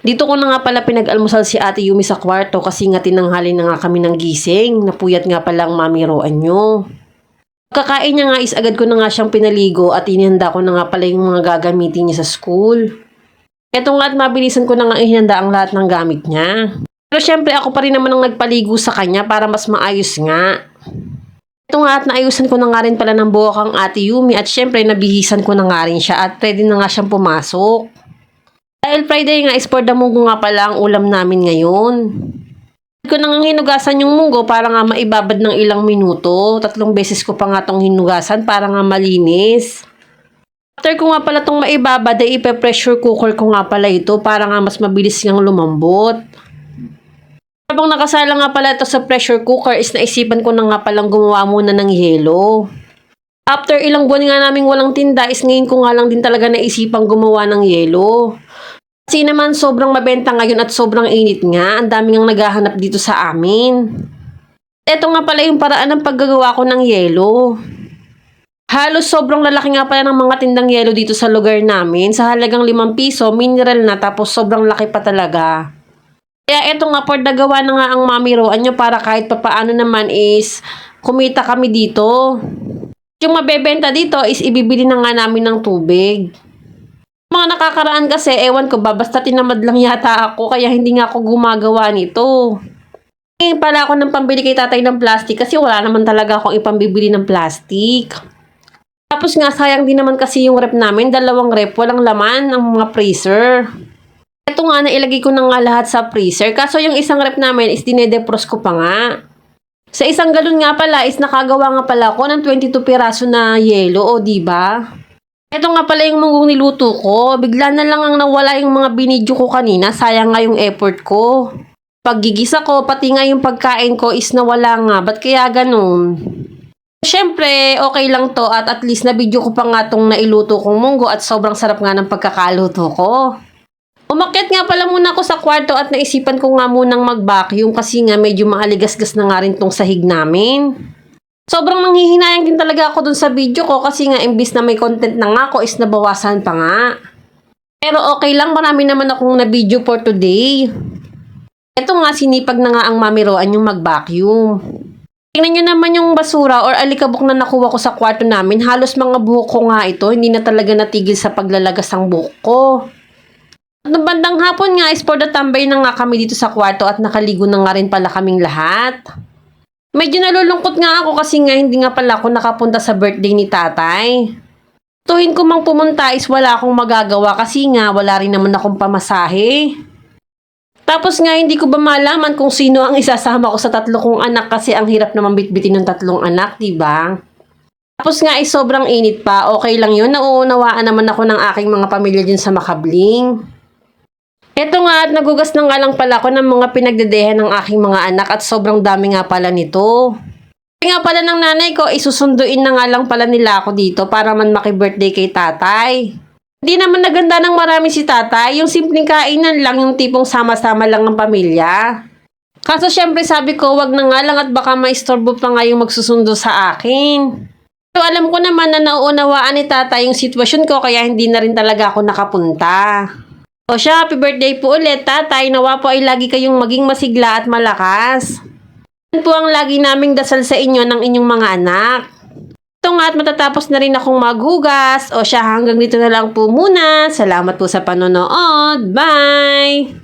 Dito ko na nga pala pinag-almusal si Ate Yumi sa kwarto kasi nga tinanghali na nga kami ng gising. Napuyat nga pala ang mami Roan nyo. Kakain niya nga is agad ko na nga siyang pinaligo at inihanda ko na nga pala yung mga gagamitin niya sa school. Eto nga at mabilisan ko na nga ihinanda ang lahat ng gamit niya. Pero syempre ako pa rin naman ang nagpaligo sa kanya para mas maayos nga. Ito nga at naayusan ko na nga rin pala ng buhok ang Ate Yumi at syempre nabihisan ko na nga rin siya at ready na nga siyang pumasok. Dahil Friday nga is for the munggo nga pala ang ulam namin ngayon. Ko na nga hinugasan yung munggo para nga maibabad ng ilang minuto. 3 beses ko pa nga tong hinugasan para nga malinis. After ko nga pala tong maibabad ay ipe-pressure cooker ko nga pala ito para nga mas mabilis ngang lumambot. Habang nakasala nga pala ito sa pressure cooker is naisipan ko na nga palang gumawa muna ng yelo. After ilang buwan nga naming walang tinda is ngayon ko nga lang din talaga naisipang gumawa ng yelo. Kasi naman sobrang mabenta ngayon at sobrang init nga. Ang daming ang naghahanap dito sa amin. Ito nga pala yung paraan ng paggagawa ko ng yelo. Halos sobrang lalaki nga pala ng mga tindang yelo dito sa lugar namin. Sa halagang 5 piso, mineral na tapos sobrang laki pa talaga. Kaya ito nga pagdagawa na nga ang mami Roan nyo para kahit papaano naman is kumita kami dito. Yung mabebenta dito is ibibili na nga namin ng tubig. Mga nakakaraan kasi, ewan ko ba, basta tinamad lang yata ako kaya hindi nga ako gumagawa nito. Ngayon pala ako ng pambili kay tatay ng plastic kasi wala naman talaga akong ipambibili ng plastic. Tapos nga sayang din naman kasi yung rep namin, 2 rep, walang laman ang mga freezer. Ito nga nailagay ko na nga lahat sa freezer kaso yung isang rep namin is dinedefrost ko pa nga. Sa isang galon nga pala is nakagawa nga pala ako ng 22 piraso na yelo o diba? Ito nga pala yung munggong niluto ko. Bigla na lang ang nawala yung mga binidyo ko kanina. Sayang nga yung effort ko. Paggigisa ko, pati nga yung pagkain ko is nawala nga. Ba't kaya ganun? Siyempre, okay lang to at least na video ko pa nga tong nailuto kong munggo at sobrang sarap nga ng pagkakaluto ko. Umakyat nga pala muna ako sa kwarto at naisipan ko nga munang mag-vacuum kasi nga medyo maaligasgas na nga rin tong sahig namin. Sobrang nanghihinayang din talaga ako dun sa video ko kasi nga imbis na may content na nga ako is nabawasan pa nga. Pero okay lang, marami naman akong na video for today. Ito nga sinipag na nga ang mami Roan yung mag-vacuum. Tingnan nyo naman yung basura or alikabok na nakuha ko sa kwarto namin. Halos mga buhok ko nga ito, hindi na talaga natigil sa paglalagas ang buhok ko. At nung bandang hapon nga is for the tambay na nga kami dito sa kwarto at nakaligo na nga rin pala kaming lahat. Medyo nalulungkot nga ako kasi nga hindi nga pala ako nakapunta sa birthday ni tatay. Tuhin ko mang pumunta is wala akong magagawa kasi nga wala rin naman akong pamasahe. Tapos nga hindi ko ba malaman kung sino ang isasama ko sa 3 kong anak kasi ang hirap naman bitbitin ng 3 anak, diba? Tapos nga is sobrang init pa, okay lang yun, nauunawaan naman ako ng aking mga pamilya dyan sa Makabling. Eto nga at nagugas na nga lang pala ako ng mga pinagdedehan ng aking mga anak at sobrang dami nga pala nito. Kaya nga pala ng nanay ko, isusunduin na nga lang pala nila ako dito para man maki-birthday kay tatay. Hindi naman naganda ng marami si tatay, yung simpleng kainan lang, yung tipong sama-sama lang ang pamilya. Kaso syempre sabi ko, wag na nga lang at baka maistorbo pa nga yung magsusundo sa akin. Pero alam ko naman na nauunawaan ni tatay yung sitwasyon ko kaya hindi na rin talaga ako nakapunta. O siya, happy birthday po ulit, tatay. Nawa po ay lagi kayong maging masigla at malakas. Yan po ang lagi naming dasal sa inyo ng inyong mga anak. Ito nga at matatapos na rin akong maghugas. O siya, hanggang dito na lang po muna. Salamat po sa panonood. Bye!